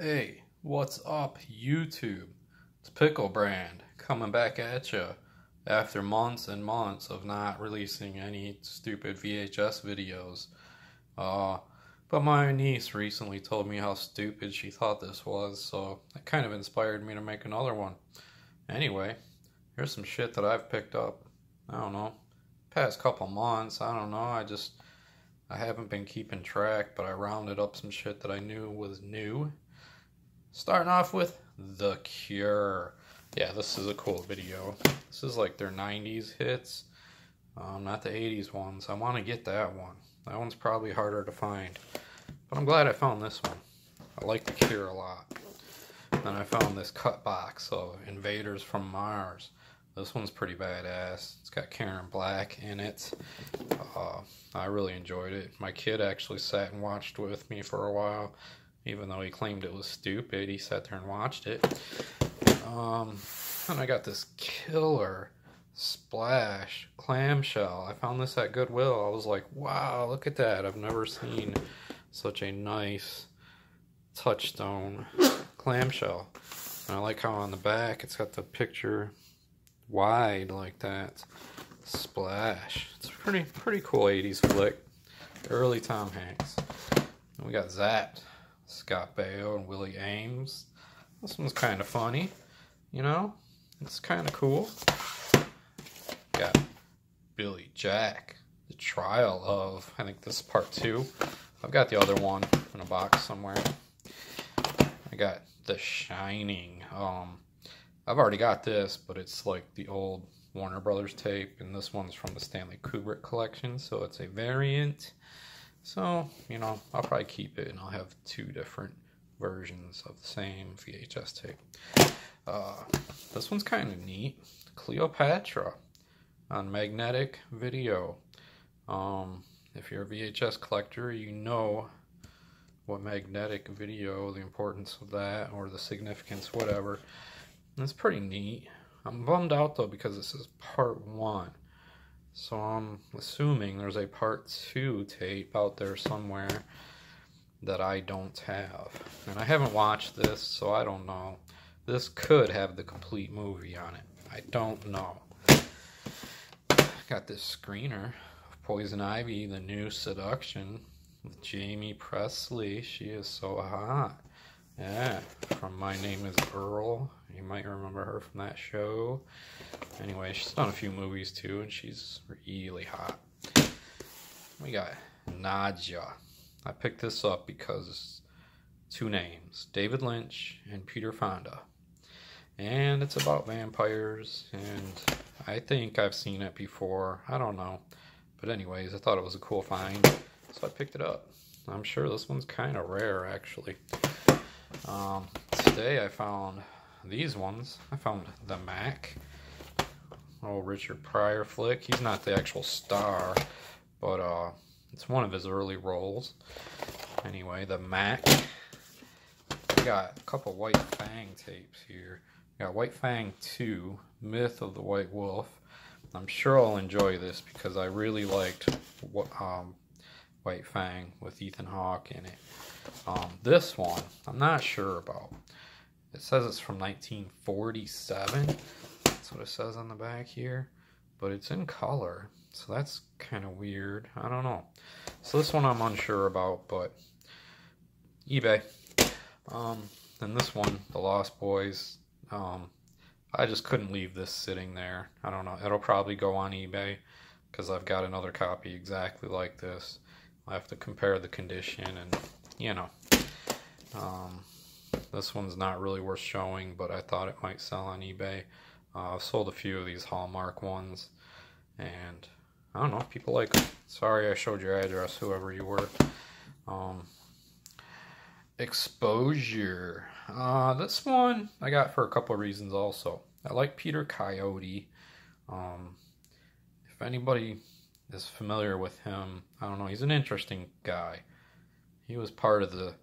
Hey, what's up, YouTube? It's Pickle Brand coming back at you after months and months of not releasing any stupid VHS videos. But my niece recently told me how stupid she thought this was, so it kind of inspired me to make another one. Anyway, here's some shit that I've picked up. I don't know, past couple months. I don't know. I haven't been keeping track, but I rounded up some shit that I knew was new. Starting off with The Cure. Yeah, this is a cool video. This is like their 90s hits, not the 80s ones. I want to get that one. That one's probably harder to find. But I'm glad I found this one. I like The Cure a lot. Then I found this cut box of Invaders from Mars. This one's pretty badass. It's got Karen Black in it. I really enjoyed it. My kid actually sat and watched with me for a while. Even though he claimed it was stupid, he sat there and watched it. And I got this killer Splash clamshell. I found this at Goodwill. I was like, wow, look at that. I've never seen such a nice touchstone clamshell. And I like how on the back it's got the picture wide like that. Splash. It's a pretty cool 80s flick. Early Tom Hanks. And we got Zapped. Scott Baio and Willie Ames. This one's kind of funny, you know? It's kind of cool. Got Billy Jack, The Trial of, I think this is part 2. I've got the other one in a box somewhere. I got The Shining. I've already got this, but it's like the old Warner Brothers tape, and this one's from the Stanley Kubrick collection, so it's a variant. So, you know, I'll probably keep it, and I'll have 2 different versions of the same VHS tape. This one's kind of neat. Cleopatra on magnetic video. If you're a VHS collector, you know what magnetic video, the importance of that, or the significance, whatever. And it's pretty neat. I'm bummed out, though, because this is part 1. So I'm assuming there's a part 2 tape out there somewhere that I don't have. And I haven't watched this, so I don't know. This could have the complete movie on it. I don't know. Got this screener of Poison Ivy, The New Seduction, with Jamie Presley. She is so hot. Yeah, from My Name is Earl. You might remember her from that show. Anyway, she's done a few movies too, and she's really hot. We got Nadja. I picked this up because 2 names, David Lynch and Peter Fonda. And it's about vampires, and I think I've seen it before. I don't know. But anyways, I thought it was a cool find, so I picked it up. I'm sure this one's kind of rare, actually. Today I found these ones. I found The Mac. Oh, Richard Pryor flick. He's not the actual star, but it's one of his early roles. Anyway, The Mac. We got a couple White Fang tapes here. We got White Fang 2, Myth of the White Wolf. I'm sure I'll enjoy this because I really liked White Fang with Ethan Hawke in it. This one, I'm not sure about. It says it's from 1947. That's what it says on the back here. But it's in color, so that's kind of weird. I don't know. So this one I'm unsure about, but eBay. And this one, The Lost Boys. I just couldn't leave this sitting there. I don't know. It'll probably go on eBay because I've got another copy exactly like this. I have to compare the condition and, you know. This one's not really worth showing, but I thought it might sell on eBay. I've sold a few of these Hallmark ones, and I don't know if people like them. Sorry I showed your address, whoever you were. Exposure. This one I got for a couple of reasons also. I like Peter Coyote. If anybody is familiar with him, I don't know, he's an interesting guy. He was part of the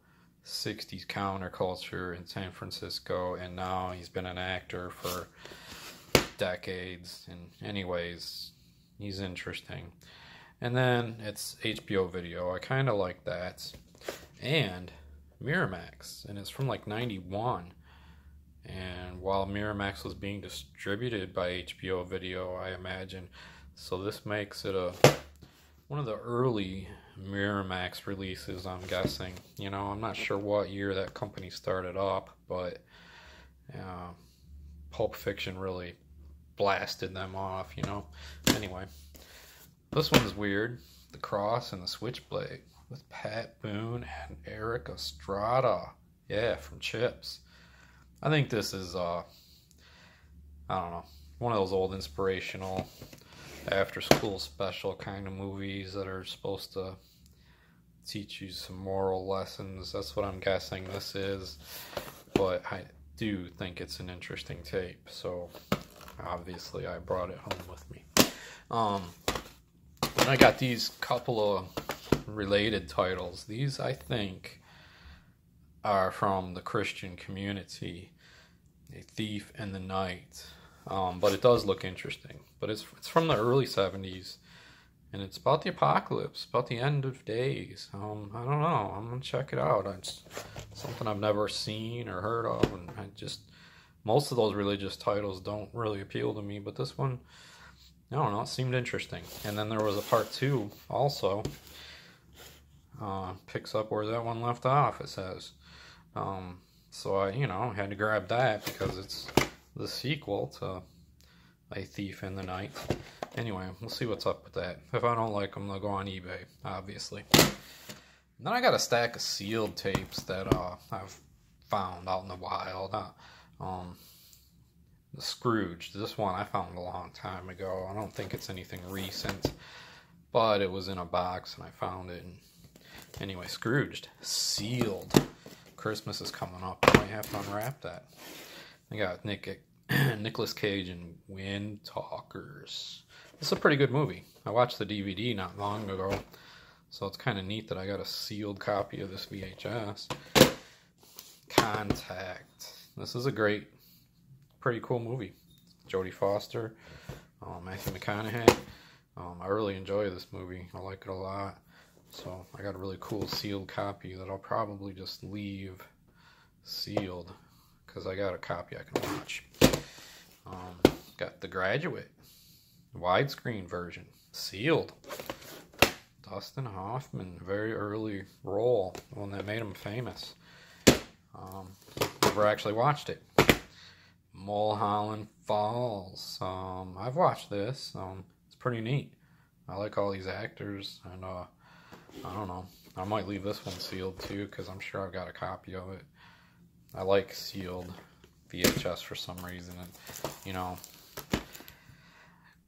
60s counterculture in San Francisco, and now he's been an actor for decades. And anyways, he's interesting. And then it's HBO video. I kind of like that. And Miramax, and it's from like 91. And while Miramax was being distributed by HBO Video, I imagine. So this makes it one of the early Miramax releases, I'm guessing. You know, I'm not sure what year that company started up, but Pulp Fiction really blasted them off, you know. Anyway, this one's weird. The Cross and the Switchblade with Pat Boone and Eric Estrada. Yeah, from Chips. I think this is, I don't know, one of those old inspirational after-school special kind of movies that are supposed to teach you some moral lessons. That's what I'm guessing this is. But I do think it's an interesting tape, so obviously I brought it home with me. And I got these couple of related titles. These, I think, are from the Christian community. A Thief in the Night. But it does look interesting. But it's from the early 70s. And it's about the apocalypse, about the end of days. I don't know. I'm going to check it out. It's something I've never seen or heard of. And most of those religious titles don't really appeal to me. But this one, I don't know, it seemed interesting. And then there was a part 2 also. Picks up where that one left off, it says. So I, had to grab that because it's the sequel to A Thief in the Night. Anyway, we'll see what's up with that. If I don't like them, they'll go on eBay, obviously. And then I got a stack of sealed tapes that I've found out in the wild. The Scrooge, this one I found a long time ago. I don't think it's anything recent, but it was in a box and I found it. And anyway, Scrooged, sealed. Christmas is coming up. I might have to unwrap that. I got Nicolas Cage and Wind Talkers. It's a pretty good movie. I watched the DVD not long ago, so it's kind of neat that I got a sealed copy of this VHS. Contact. This is a pretty cool movie. Jodie Foster, Matthew McConaughey. I really enjoy this movie. I like it a lot. So I got a really cool sealed copy that I'll probably just leave sealed because I got a copy I can watch. Got The Graduate, widescreen version, sealed. Dustin Hoffman, very early role, the one that made him famous. Never actually watched it. Mulholland Falls. I've watched this. It's pretty neat. I like all these actors, and I don't know. I might leave this one sealed too because I'm sure I've got a copy of it. I like sealed VHS for some reason. And,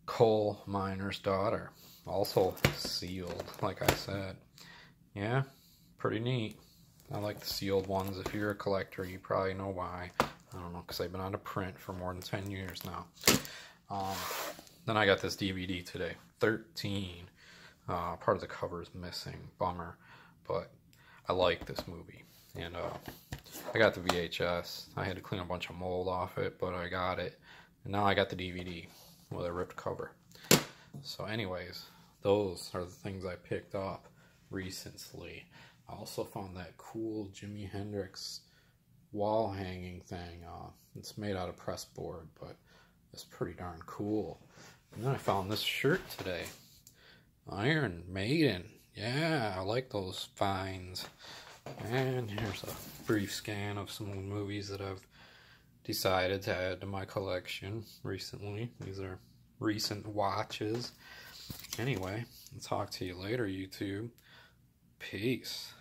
Coal Miner's Daughter, also sealed, like I said. Yeah, pretty neat. I like the sealed ones. If you're a collector, you probably know why. I don't know, because they've been out of print for more than 10 years now. Then I got this DVD today, 13. Part of the cover is missing, bummer, but I like this movie. And I got the VHS. I had to clean a bunch of mold off it, but I got it. And now I got the DVD with a ripped cover. So anyways, those are the things I picked up recently. I also found that cool Jimi Hendrix wall hanging thing. It's made out of press board, but it's pretty darn cool. And then I found this shirt today. Iron Maiden. Yeah, I like those finds. And here's a brief scan of some old movies that I've decided to add to my collection recently. These are recent watches. Anyway, I'll talk to you later, YouTube. Peace.